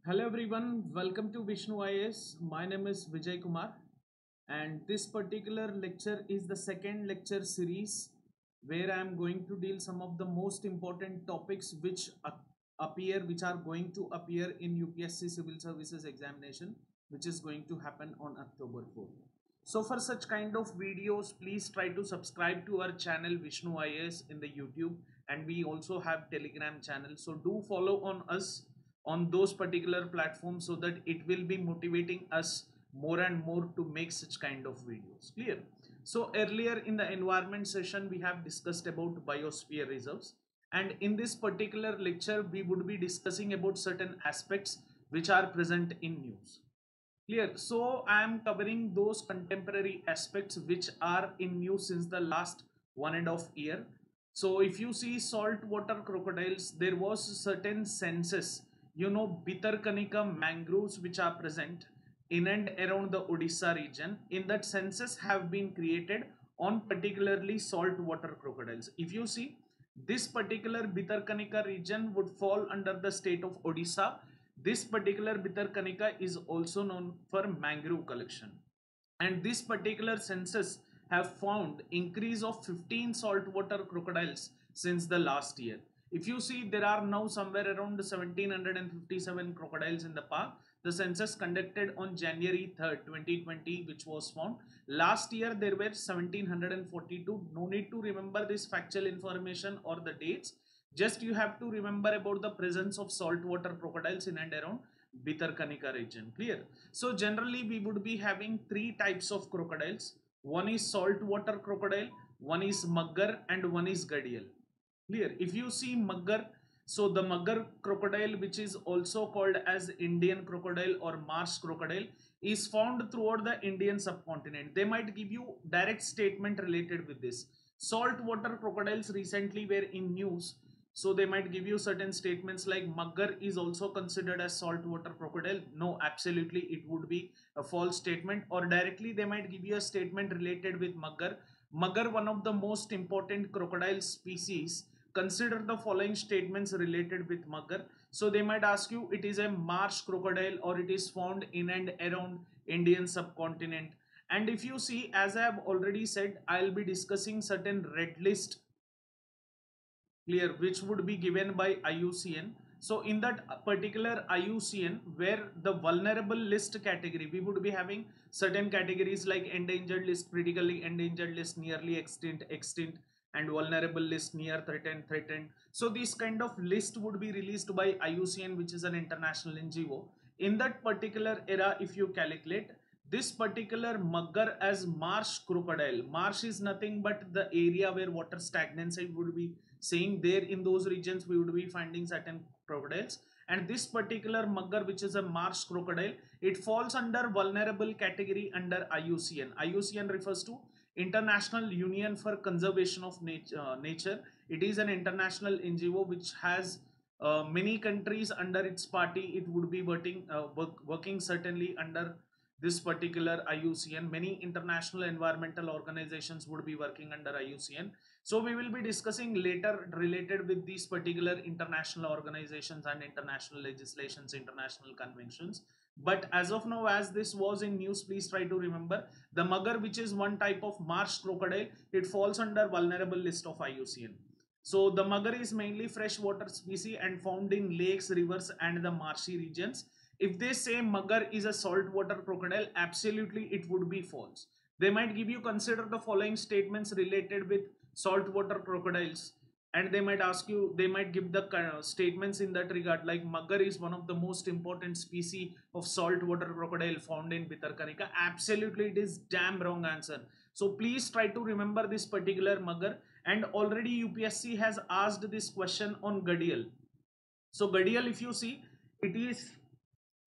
Hello everyone, welcome to Vishnu IAS. My name is Vijay Kumar, and this particular lecture is the second lecture series where I am going to deal some of the most important topics which are going to appear in UPSC Civil Services examination, which is going to happen on October 4th. So for such kind of videos, please try to subscribe to our channel Vishnu IAS in the YouTube, and we also have Telegram channel. So do follow on us on those particular platforms so that it will be motivating us more and more to make such kind of videos. Clear? So earlier in the environment session we have discussed about biosphere reserves, and in this particular lecture we would be discussing about certain aspects which are present in news. Clear? So I am covering those contemporary aspects which are in news since the last 1.5 years. So if you see saltwater crocodiles, there was certain census, Bhitarkanika mangroves which are present in and around the Odisha region. In that census have been created on particularly saltwater crocodiles. If you see, this particular Bhitarkanika region would fall under the state of Odisha. This particular Bhitarkanika is also known for mangrove collection, and this particular census have found increase of 15 saltwater crocodiles since the last year. If you see, there are now somewhere around 1757 crocodiles in the park. The census conducted on January 3rd 2020, which was found. Last year there were 1742. No need to remember this factual information or the dates. Just you have to remember about the presence of saltwater crocodiles in and around Bhitarkanika region. Clear? So generally we would be having three types of crocodiles. One is saltwater crocodile, one is mugger, and one is gadial. Clear? If you see mugger, so the mugger crocodile, which is also called as Indian crocodile or marsh crocodile, is found throughout the Indian subcontinent. They might give you direct statement related with this. Saltwater crocodiles recently were in news, so they might give you certain statements like mugger is also considered as saltwater crocodile. No, absolutely it would be a false statement. Or directly they might give you a statement related with mugger. Mugger, one of the most important crocodile species. Consider the following statements related with mugger. So they might ask you, it is a marsh crocodile or it is found in and around Indian subcontinent. And if you see, as I have already said, I'll be discussing certain red list, clear, which would be given by IUCN. So in that particular IUCN, where the vulnerable list category, we would be having certain categories like endangered list, critically endangered list, nearly extinct, and vulnerable list, near threatened, threatened. So this kind of list would be released by IUCN, which is an international NGO. In that particular era, if you calculate this particular mugger as marsh crocodile, marsh is nothing but the area where water stagnancy would be saying. There in those regions we would be finding certain crocodiles, and this particular mugger, which is a marsh crocodile, it falls under vulnerable category under IUCN. IUCN refers to International Union for Conservation of Nature. It is an international NGO which has many countries under its party. It would be working certainly under this particular IUCN. Many international environmental organizations would be working under IUCN. So we will be discussing later related with these particular international organizations and international legislations, international conventions. But as of now, as this was in news, please try to remember the mugger, which is one type of marsh crocodile, it falls under vulnerable list of IUCN. So the mugger is mainly freshwater species and found in lakes, rivers, and the marshy regions. If they say mugger is a saltwater crocodile, absolutely it would be false. They might give you, consider the following statements related with saltwater crocodiles, and they might ask you, they might give the statements in that regard like mugger is one of the most important species of saltwater crocodile found in Bhitarkanika. Absolutely it is damn wrong answer. So please try to remember this particular mugger. And already UPSC has asked this question on gadial. So gadial, if you see, it is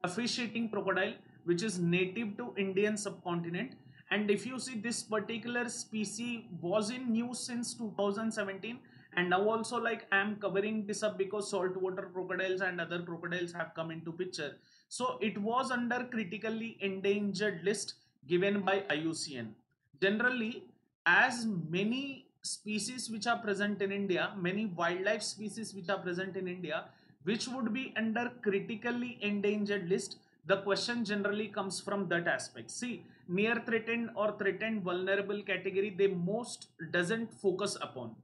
a fish eating crocodile which is native to Indian subcontinent. And if you see, this particular species was in news since 2017, and now also like I am covering this up because saltwater crocodiles and other crocodiles have come into picture. So it was under critically endangered list given by IUCN. Generally, as many species which are present in India, many wildlife species which are present in India, which would be under critically endangered list. The question generally comes from that aspect. See, near threatened or threatened vulnerable category, they most doesn't focus upon.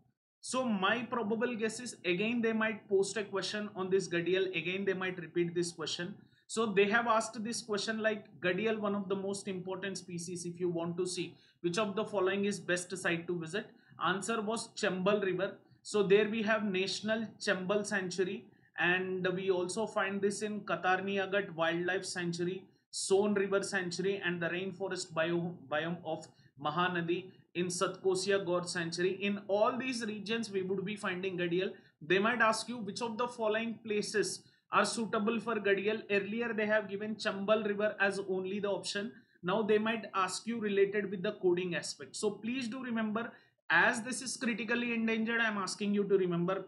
So my probable guess is again they might post a question on this Gadial, again they might repeat this question. So they have asked this question like Gadial, one of the most important species, if you want to see which of the following is best site to visit. Answer was Chambal River. So there we have National Chambal Sanctuary, and we also find this in Katarniagat Wildlife Sanctuary, Son River Sanctuary, and the rainforest biome of Mahanadi in Satkosia Gorge Sanctuary. In all these regions we would be finding Gadial. They might ask you which of the following places are suitable for Gadial. Earlier they have given Chambal River as only the option. Now they might ask you related with the coding aspect. So please do remember, as this is critically endangered, I am asking you to remember.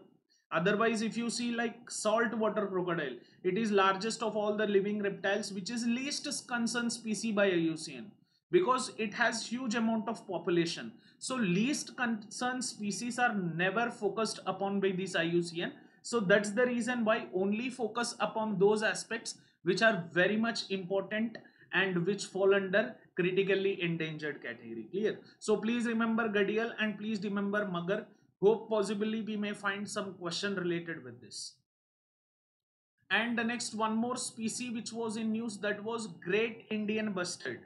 Otherwise, if you see like saltwater crocodile, it is largest of all the living reptiles, which is least concerned species by IUCN because it has huge amount of population. So least concerned species are never focused upon by this IUCN. So that's the reason why only focus upon those aspects which are very much important and which fall under critically endangered category. Clear? So please remember Gadial and please remember Magar. Hope possibly we may find some question related with this. And the next one more species which was in news, that was Great Indian Bustard.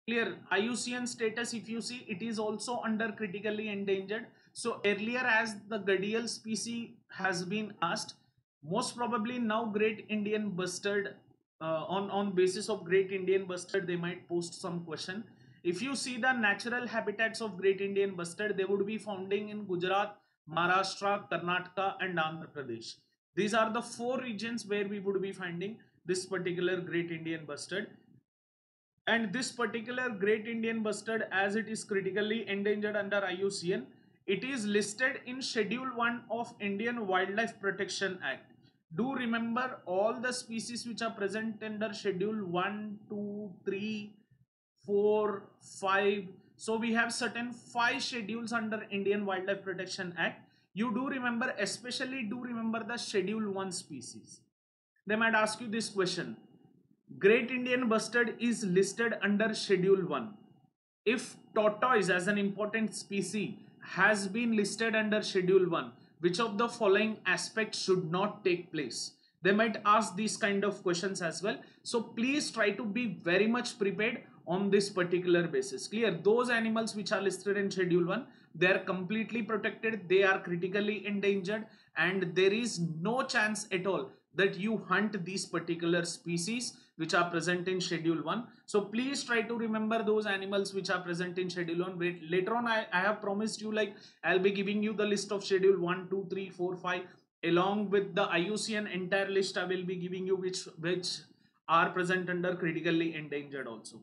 Clear? IUCN status, if you see, it is also under critically endangered. So earlier as the Gadial species has been asked, most probably now Great Indian Bustard, on basis of Great Indian Bustard they might post some question. If you see the natural habitats of Great Indian Bustard, they would be founding in Gujarat, Maharashtra, Karnataka and Andhra Pradesh. These are the four regions where we would be finding this particular Great Indian Bustard. And this particular Great Indian Bustard, as it is critically endangered under IUCN, it is listed in Schedule 1 of Indian Wildlife Protection Act. Do remember all the species which are present under Schedule 1, 2, 3, 4, 5. So we have certain 5 schedules under Indian Wildlife Protection Act. You do remember, especially do remember the Schedule 1 species. They might ask you this question. Great Indian Bustard is listed under Schedule 1. If tortoise as an important species has been listed under Schedule 1, which of the following aspects should not take place? They might ask these kind of questions as well. So please try to be very much prepared on this particular basis. Clear? Those animals which are listed in Schedule 1, they are completely protected, they are critically endangered, and there is no chance at all that you hunt these particular species which are present in Schedule 1. So please try to remember those animals which are present in Schedule 1. Later on I have promised you, like I'll be giving you the list of Schedule 1, 2, 3, 4, 5 along with the IUCN entire list. I will be giving you which are present under critically endangered also.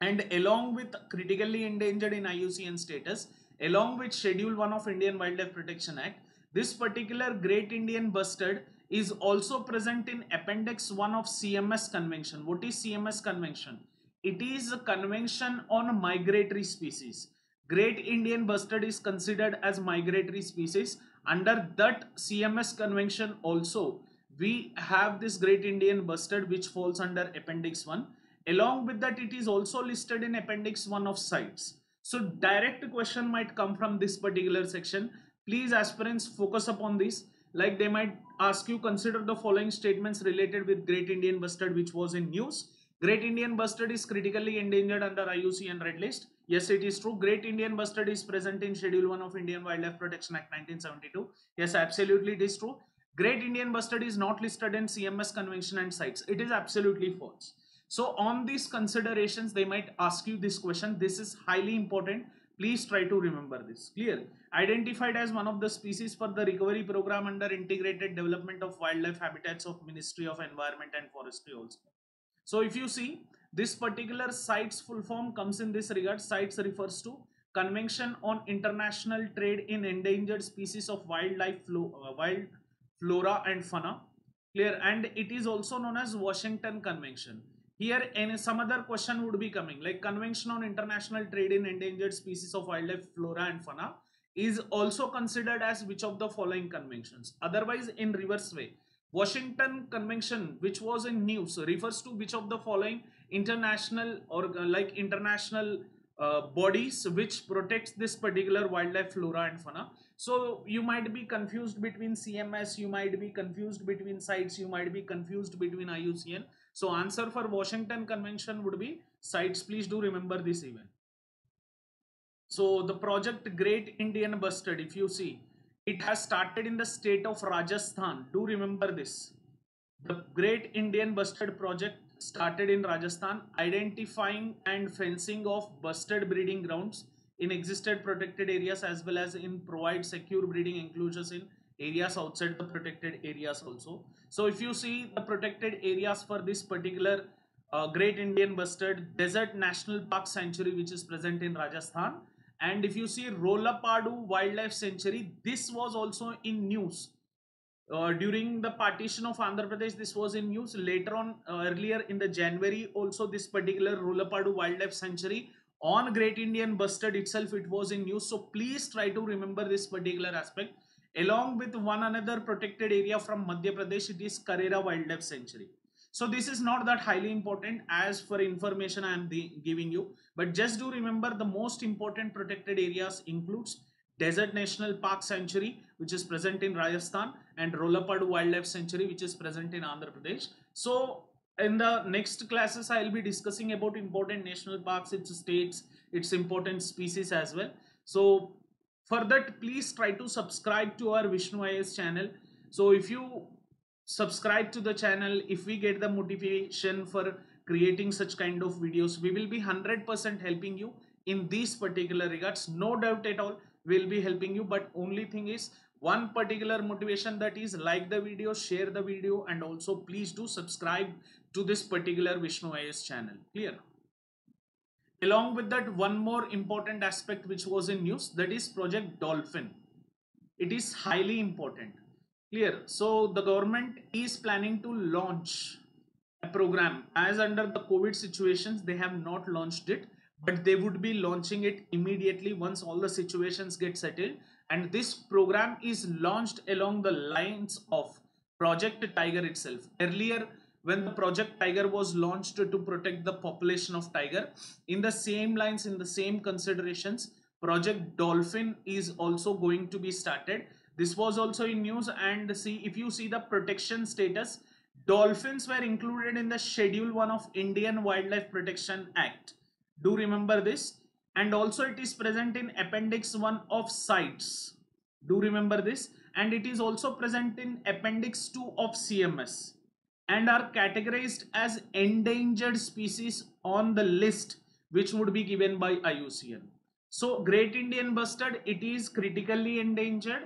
And along with critically endangered in IUCN status, along with Schedule 1 of Indian Wildlife Protection Act, this particular Great Indian Bustard is also present in Appendix 1 of CMS Convention. What is CMS Convention? It is a convention on migratory species. Great Indian Bustard is considered as migratory species. Under that CMS Convention also, we have this Great Indian Bustard which falls under Appendix 1. Along with that, it is also listed in Appendix 1 of CITES. So direct question might come from this particular section. Please aspirants focus upon this. Like they might ask you, consider the following statements related with Great Indian Bustard which was in news. Great Indian Bustard is critically endangered under IUCN Red List. Yes, it is true. Great Indian Bustard is present in Schedule 1 of Indian Wildlife Protection Act 1972. Yes, absolutely it is true. Great Indian Bustard is not listed in CMS Convention and CITES. It is absolutely false. So on these considerations, they might ask you this question. This is highly important. Please try to remember this. Clear? Identified as one of the species for the recovery program under Integrated Development of Wildlife Habitats of Ministry of Environment and Forestry also. So if you see, this particular CITES full form comes in this regard. CITES refers to Convention on International Trade in Endangered Species of Wild Flora and Fauna. Clear? And it is also known as Washington Convention. Here some other question would be coming, like Convention on International Trade in Endangered Species of Wildlife, Flora and Fauna is also considered as which of the following conventions. Otherwise, in reverse way, Washington Convention, which was in news, refers to which of the following international or international bodies which protects this particular wildlife, flora and fauna. So you might be confused between CMS, you might be confused between CITES, you might be confused between IUCN. So answer for Washington Convention would be CITES. Please do remember this event. So the project Great Indian Bustard, if you see, it has started in the state of Rajasthan. Do remember this. The Great Indian Bustard project started in Rajasthan, identifying and fencing of bustard breeding grounds in existed protected areas, as well as in provide secure breeding enclosures in areas outside the protected areas also. So if you see the protected areas for this particular Great Indian Bustard Desert National Park Sanctuary, which is present in Rajasthan, and if you see Rolapadu Wildlife Sanctuary, this was also in news during the partition of Andhra Pradesh. This was in news later on, earlier in the January also, this particular Rolapadu Wildlife Sanctuary on Great Indian Bustard itself, it was in news. So please try to remember this particular aspect. Along with one another protected area from Madhya Pradesh, it is Karera Wildlife Sanctuary. So this is not that highly important as for information I am giving you, but just do remember the most important protected areas includes Desert National Park Sanctuary, which is present in Rajasthan, and Rolapadu Wildlife Sanctuary, which is present in Andhra Pradesh. So in the next classes, I will be discussing about important national parks, its states, its important species as well. So for that, please try to subscribe to our Vishnu IAS channel. So if you subscribe to the channel, if we get the motivation for creating such kind of videos, we will be 100% helping you in these particular regards. No doubt at all, will be helping you, but only thing is one particular motivation, that is like the video, share the video, and also please do subscribe to this particular Vishnu IAS channel. Clear? Along with that, one more important aspect which was in news, that is Project Dolphin. It is highly important. Clear? So the government is planning to launch a program, as under the COVID situations they have not launched it, but they would be launching it immediately once all the situations get settled. And this program is launched along the lines of Project Tiger itself. Earlier, when the Project Tiger was launched to protect the population of tiger, in the same lines, in the same considerations, Project Dolphin is also going to be started. This was also in news. And see, if you see the protection status, dolphins were included in the Schedule 1 of Indian Wildlife Protection Act. Do remember this. And also it is present in Appendix 1 of CITES. Do remember this. And it is also present in Appendix 2 of CMS, and are categorized as endangered species on the list which would be given by IUCN. So Great Indian Bustard, it is critically endangered.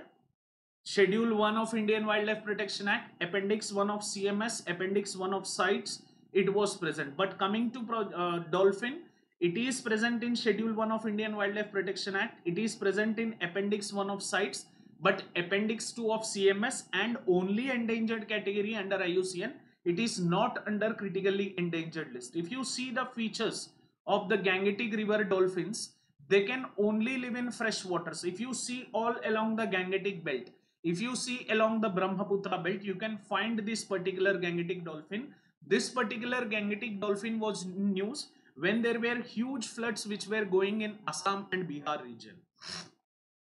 Schedule 1 of Indian Wildlife Protection Act, Appendix 1 of CMS, Appendix 1 of CITES, it was present. But coming to dolphin, it is present in Schedule 1 of Indian Wildlife Protection Act, it is present in Appendix 1 of CITES, but Appendix 2 of CMS and only endangered category under IUCN, it is not under critically endangered list. If you see the features of the Gangetic River dolphins, they can only live in fresh waters. If you see all along the Gangetic belt, if you see along the Brahmaputra belt, you can find this particular Gangetic dolphin. This particular Gangetic dolphin was news when there were huge floods which were going in Assam and Bihar region.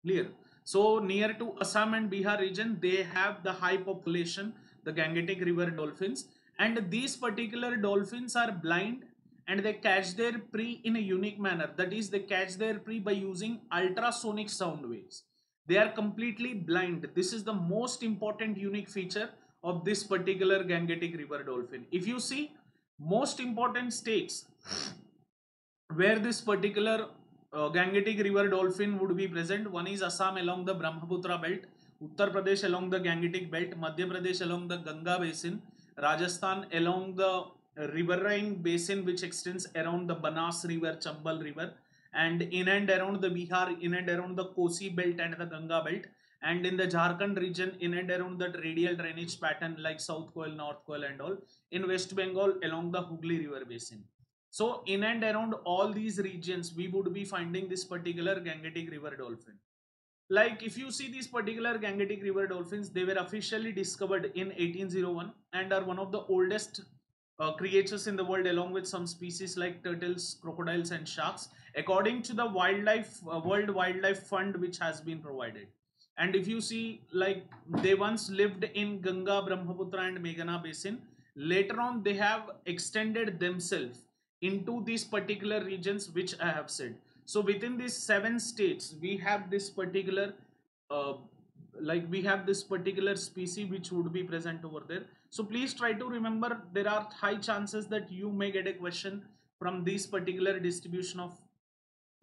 Clear? So near to Assam and Bihar region, they have the high population, the Gangetic River dolphins, and these particular dolphins are blind and they catch their prey in a unique manner. That is, they catch their prey by using ultrasonic sound waves. They are completely blind. This is the most important unique feature of this particular Gangetic River dolphin. If you see, most important states where this particular Gangetic River dolphin would be present, one is Assam along the Brahmaputra belt, Uttar Pradesh along the Gangetic belt, Madhya Pradesh along the Ganga basin, Rajasthan along the riverine basin which extends around the Banas river, Chambal river, and in and around the Bihar, in and around the Kosi belt and the Ganga belt, and in the Jharkhand region, in and around that radial drainage pattern like South Coil, North Coil and all, in West Bengal along the Hooghly river basin. So in and around all these regions, we would be finding this particular Gangetic River dolphin. Like if you see these particular Gangetic river dolphins, they were officially discovered in 1801 and are one of the oldest creatures in the world, along with some species like turtles, crocodiles, and sharks, according to the World Wildlife Fund, which has been provided. And if you see, like they once lived in Ganga, Brahmaputra, and Meghna basin. Later on, they have extended themselves into these particular regions, which I have said. So within these 7 states, we have this particular uh, we have this particular species which would be present over there. So please try to remember, there are high chances that you may get a question from this particular distribution of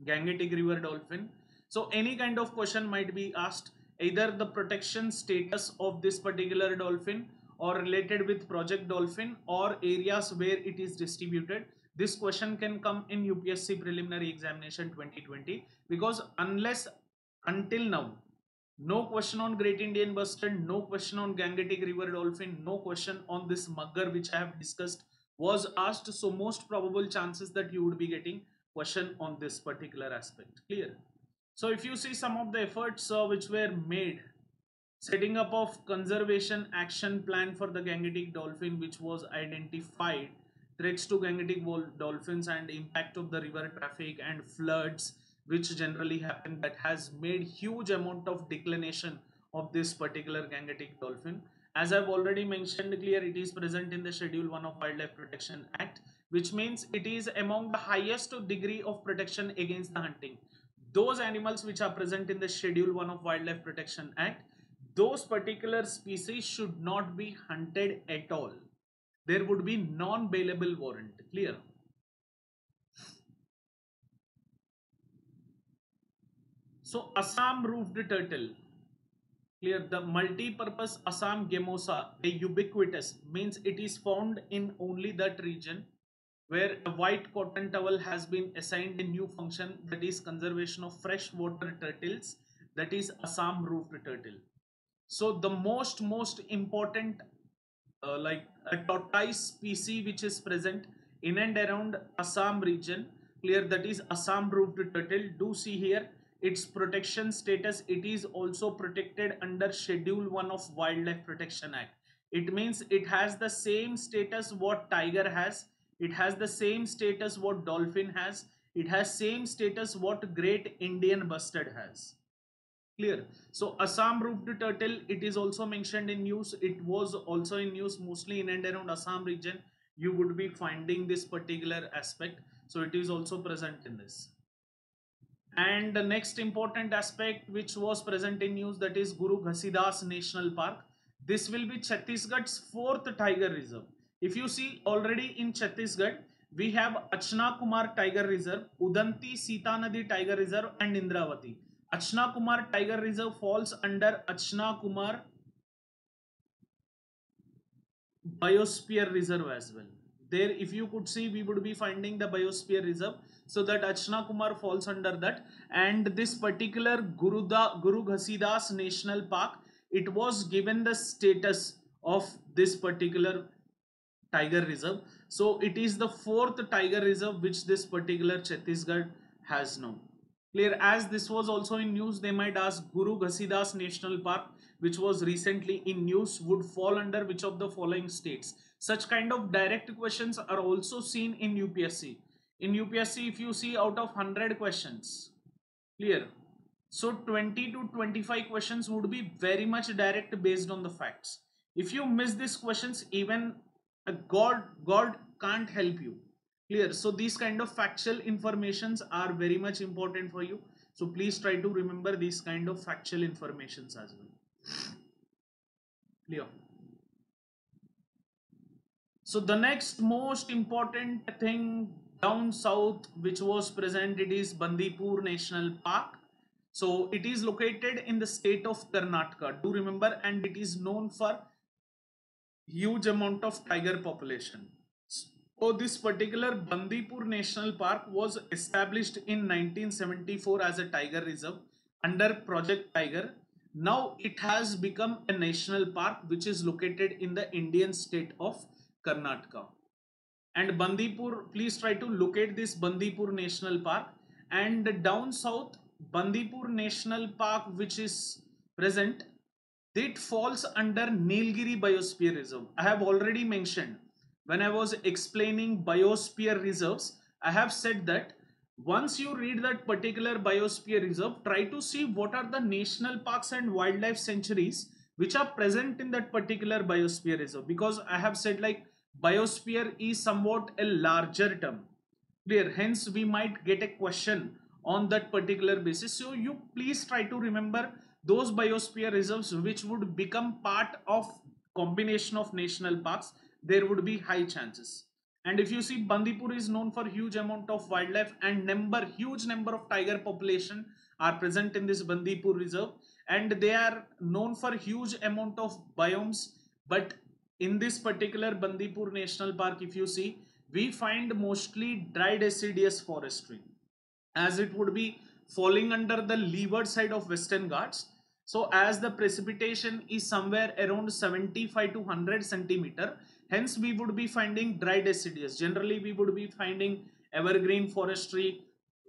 Gangetic river dolphin. So any kind of question might be asked, either the protection status of this particular dolphin or related with Project Dolphin or areas where it is distributed. This question can come in UPSC preliminary examination 2020, because until now, no question on Great Indian Bustard, no question on Gangetic river dolphin, no question on this mugger which I have discussed was asked. So most probable chances that you would be getting question on this particular aspect. Clear? So if you see some of the efforts which were made, setting up of conservation action plan for the Gangetic dolphin, which was identified threats to Gangetic dolphins and impact of the river traffic and floods which generally happen, that has made huge amount of declination of this particular Gangetic dolphin. As I've already mentioned clear, it is present in the Schedule 1 of Wildlife Protection Act, which means it is among the highest degree of protection against the hunting. Those animals which are present in the Schedule 1 of Wildlife Protection Act, those particular species should not be hunted at all. There would be non-bailable warrant. Clear? So Assam roofed turtle. Clear? The multi-purpose Assam gamosa, a ubiquitous, means it is found in only that region where a white cotton towel has been assigned a new function, that is conservation of freshwater turtles, that is Assam roofed turtle. So the most important a tortoise species which is present in and around Assam region, clear, that is Assam roofed turtle. Do see here its protection status, it is also protected under Schedule 1 of Wildlife Protection Act. It means it has the same status what tiger has, it has the same status what dolphin has, it has same status what Great Indian Bustard has. Clear? So Assam roofed turtle, it is also mentioned in news. It was also in news mostly in and around Assam region. You would be finding this particular aspect. So it is also present in this. And the next important aspect which was present in news, that is Guru Ghasidas National Park. This will be Chhattisgarh's 4th tiger reserve. If you see, already in Chhattisgarh, we have Achna Kumar Tiger Reserve, Udanti Sita Nadi Tiger Reserve, and Indravati. Achna Kumar Tiger Reserve falls under Achna Kumar Biosphere Reserve as well. There, if you could see, we would be finding the Biosphere Reserve. So that Achna Kumar falls under that. And this particular Guru Ghasidas National Park, it was given the status of this particular tiger reserve. So it is the 4th tiger reserve which this particular Chhattisgarh has now. Clear? As this was also in news, they might ask Guru Ghasidas National Park, which was recently in news, would fall under which of the following states? Such kind of direct questions are also seen in UPSC. In UPSC, if you see out of 100 questions, clear? So 20 to 25 questions would be very much direct based on the facts. If you miss these questions, even God can't help you. Clear? So these kind of factual informations are very much important for you. So please try to remember these kind of factual informations as well. Clear? So the next most important thing down south which was present, it is Bandipur National Park. So it is located in the state of Karnataka. Do remember, and it is known for huge amount of tiger population. So this particular Bandipur National Park was established in 1974 as a tiger reserve under Project Tiger. Now it has become a national park which is located in the Indian state of Karnataka. And Bandipur, please try to locate this Bandipur National Park. And down south, Bandipur National Park, which is present, it falls under Nilgiri Biosphere Reserve. I have already mentioned when I was explaining biosphere reserves, I have said that once you read that particular biosphere reserve, try to see what are the national parks and wildlife sanctuaries which are present in that particular biosphere reserve, because I have said like biosphere is somewhat a larger term. Clear? Hence, we might get a question on that particular basis. So you please try to remember those biosphere reserves which would become part of combination of national parks. There would be high chances. And if you see, Bandipur is known for huge amount of wildlife and huge number of tiger population are present in this Bandipur reserve, and they are known for huge amount of biomes. But in this particular Bandipur National Park, if you see, we find mostly dry deciduous forestry, as it would be falling under the leeward side of Western Ghats. So as the precipitation is somewhere around 75 to 100 centimeter, hence we would be finding dry deciduous. Generally we would be finding evergreen forestry,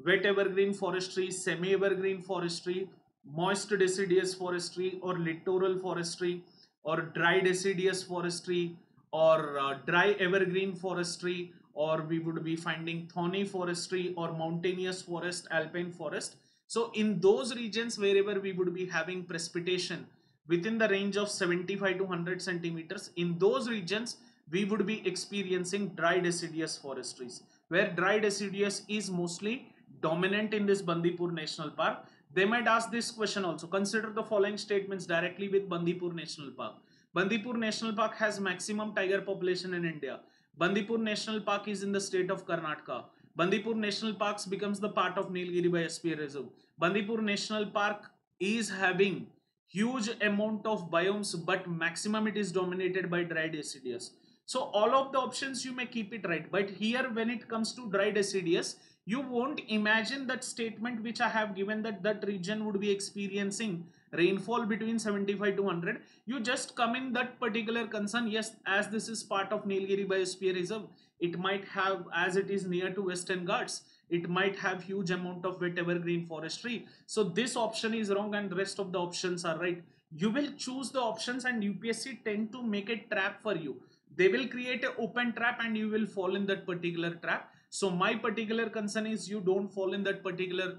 wet evergreen forestry, semi-evergreen forestry, moist deciduous forestry, or littoral forestry, or dry deciduous forestry, or dry evergreen forestry, or we would be finding thorny forestry or mountainous forest, alpine forest. So in those regions wherever we would be having precipitation within the range of 75 to 100 centimeters, in those regions we would be experiencing dry deciduous forestries, where dry deciduous is mostly dominant in this Bandipur National Park. They might ask this question also. Consider the following statements directly with Bandipur National Park. Bandipur National Park has maximum tiger population in India. Bandipur National Park is in the state of Karnataka. Bandipur National Park becomes the part of Nilgiri Biosphere Reserve. Bandipur National Park is having huge amount of biomes, but maximum it is dominated by dry deciduous. So all of the options you may keep it right, but here when it comes to dry deciduous, you won't imagine that statement which I have given, that that region would be experiencing rainfall between 75 to 100. You just come in that particular concern. Yes, as this is part of Nilgiri Biosphere Reserve, it might have, as it is near to Western Ghats, it might have huge amount of wet evergreen forestry. So this option is wrong and rest of the options are right. You will choose the options and UPSC tend to make a trap for you. They will create an open trap and you will fall in that particular trap. So my particular concern is you don't fall in that particular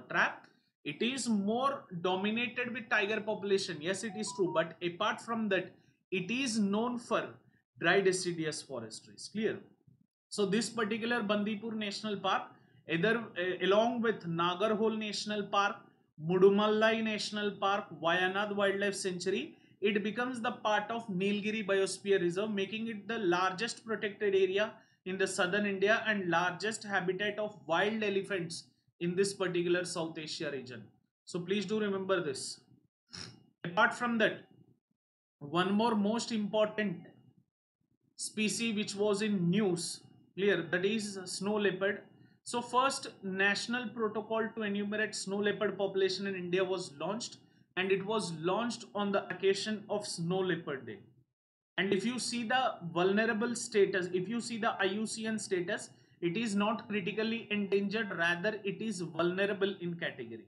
trap. It is more dominated with tiger population. Yes, it is true. But apart from that, it is known for dry deciduous forestries. Clear? So this particular Bandipur National Park, either along with Nagarhole National Park, Mudumallai National Park, Wayanad Wildlife Sanctuary, it becomes the part of Nilgiri Biosphere Reserve, making it the largest protected area in the southern India and largest habitat of wild elephants in this particular South Asia region. So please do remember this. Apart from that, one more most important species which was in news, clear, that is snow leopard. So first national protocol to enumerate snow leopard population in India was launched, and it was launched on the occasion of Snow Leopard Day. And if you see the vulnerable status, if you see the IUCN status, it is not critically endangered, rather it is vulnerable in category.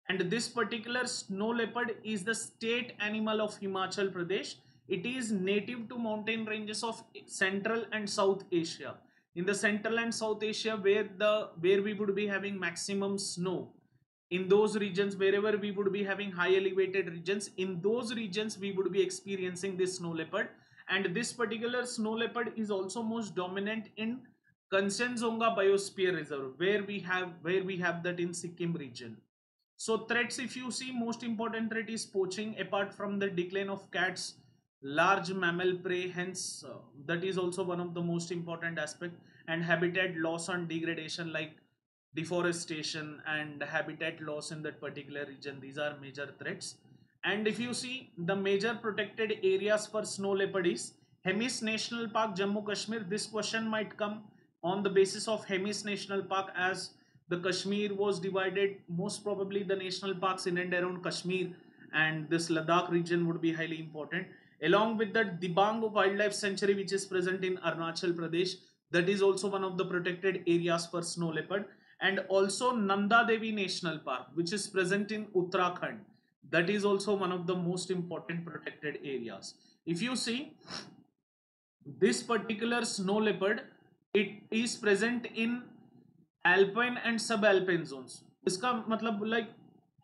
And this particular snow leopard is the state animal of Himachal Pradesh. It is native to mountain ranges of Central and South Asia. In the Central and South Asia, where we would be having maximum snow, in those regions, wherever we would be having high elevated regions, in those regions we would be experiencing this snow leopard. And this particular snow leopard is also most dominant in Kanchenjunga Biosphere Reserve, where we have that in Sikkim region. So threats, if you see, most important threat is poaching. Apart from the decline of cats, large mammal prey, hence that is also one of the most important aspect. And habitat loss and degradation, like deforestation and habitat loss in that particular region, these are major threats. And if you see, the major protected areas for snow leopard is Hemis National Park, Jammu Kashmir. This question might come on the basis of Hemis National Park, as the Kashmir was divided. Most probably the national parks in and around Kashmir and this Ladakh region would be highly important. Along with that, Dibang Wildlife Sanctuary, which is present in Arunachal Pradesh, that is also one of the protected areas for snow leopard. and also Nanda Devi National Park, which is present in Uttarakhand. That is also one of the most important protected areas. If you see this particular snow leopard, it is present in alpine and subalpine zones. इसका मतलब like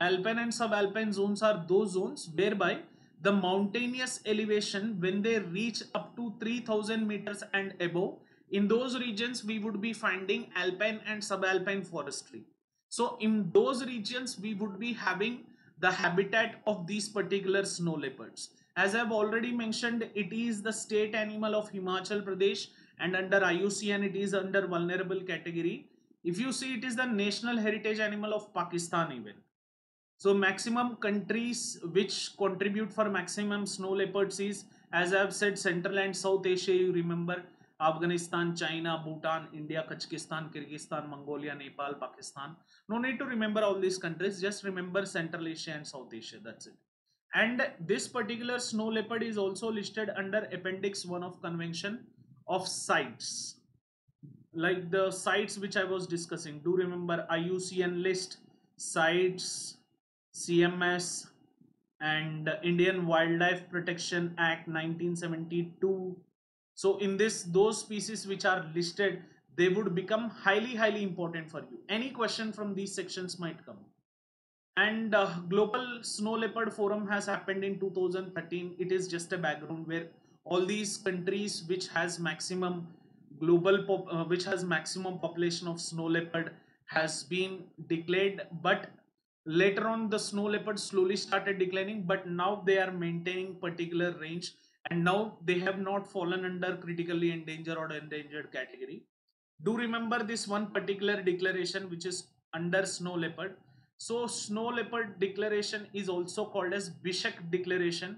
alpine and subalpine zones are those zones whereby the mountainous elevation, when they reach up to 3000 meters and above, in those regions we would be finding alpine and subalpine forestry. So in those regions we would be having the habitat of these particular snow leopards. As I've already mentioned, it is the state animal of Himachal Pradesh, and under IUCN it is under vulnerable category. If you see, it is the national heritage animal of Pakistan even. So maximum countries which contribute for maximum snow leopards is, as I have said, Central and South Asia. You remember Afghanistan, China, Bhutan, India, Kyrgyzstan, Kyrgyzstan, Mongolia, Nepal, Pakistan. No need to remember all these countries. Just remember Central Asia and South Asia. That's it. And this particular snow leopard is also listed under Appendix 1 of Convention of CITES. Like the sites which I was discussing, do remember IUCN list, CITES, CMS, and Indian Wildlife Protection Act 1972. So in this, those species which are listed, they would become highly important for you. Any question from these sections might come. And Global Snow Leopard Forum has happened in 2013. It is just a background where all these countries which has maximum which has maximum population of snow leopard has been declared, but later on the snow leopard slowly started declining, but now they are maintaining particular range, and now they have not fallen under critically endangered or endangered category. Do remember this one particular declaration which is under snow leopard. So snow leopard declaration is also called as Bishak declaration.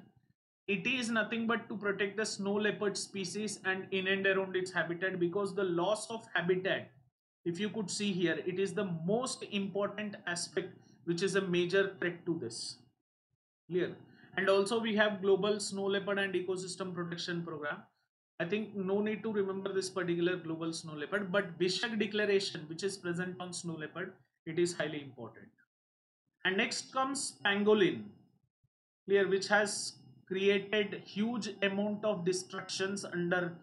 It is nothing but to protect the snow leopard species and in and around its habitat, because the loss of habitat, if you could see here, it is the most important aspect which is a major threat to this. Clear? And also we have Global Snow Leopard and Ecosystem Protection Program. I think no need to remember this particular Global Snow Leopard, but Bishak declaration which is present on snow leopard, it is highly important. And next comes pangolin, clear, which has created huge amount of destructions under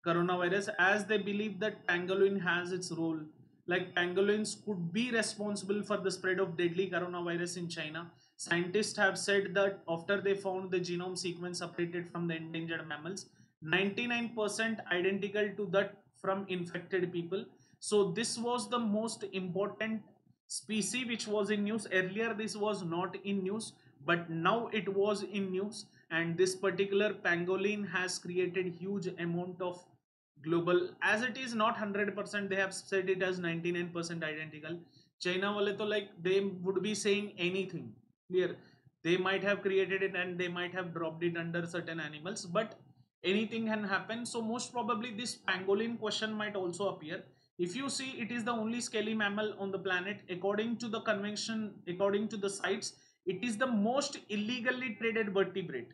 coronavirus, as they believe that pangolin has its role, like pangolins could be responsible for the spread of deadly coronavirus in China. Scientists have said that after they found the genome sequence separated from the endangered mammals, 99% identical to that from infected people. So this was the most important species which was in news. Earlier this was not in news, but now it was in news, and this particular pangolin has created huge amount of global, as it is not 100%, they have said it as 99% identical. China wale to like they would be saying anything. Clear? They might have created it and they might have dropped it under certain animals, but anything can happen. So most probably this pangolin question might also appear. If you see, it is the only scaly mammal on the planet. According to the convention, according to the CITES, it is the most illegally traded vertebrate.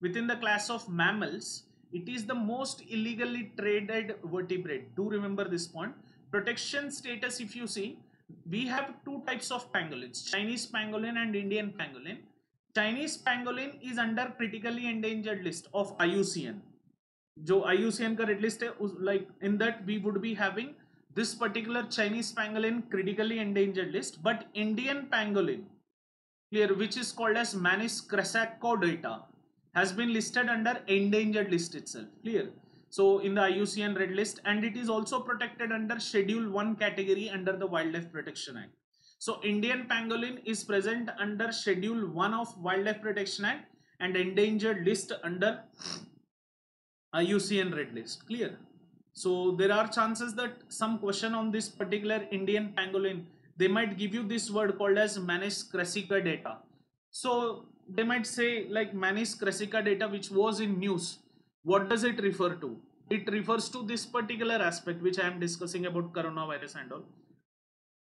Within the class of mammals, it is the most illegally traded vertebrate. Do remember this point. Protection status, if you see, we have two types of pangolins, Chinese pangolin and Indian pangolin. Chinese pangolin is under critically endangered list of IUCN. जो IUCN का red list है, like in that we would be having this particular Chinese pangolin critically endangered list, but Indian pangolin, clear, which is called as Manis crassicordata, has been listed under endangered list itself. Clear? So in the IUCN red list, and it is also protected under Schedule 1 category under the Wildlife Protection Act. So Indian pangolin is present under Schedule 1 of Wildlife Protection Act and endangered list under IUCN red list. Clear? So there are chances that some question on this particular Indian pangolin, they might give you this word called as Manis crassicordata. So they might say like Manis crassicordata, which was in news. What does it refer to? It refers to this particular aspect which I am discussing about coronavirus and all.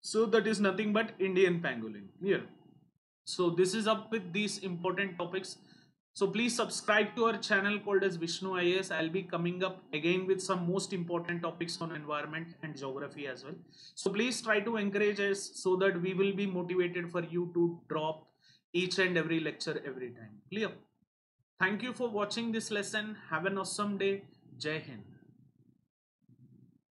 So that is nothing but Indian pangolin. Clear? So this is up with these important topics. So please subscribe to our channel called as Vishnu IAS. I'll be coming up again with some most important topics on environment and geography as well. So please try to encourage us so that we will be motivated for you to drop each and every lecture every time. Clear? Thank you for watching this lesson. Have an awesome day. Jai Hind.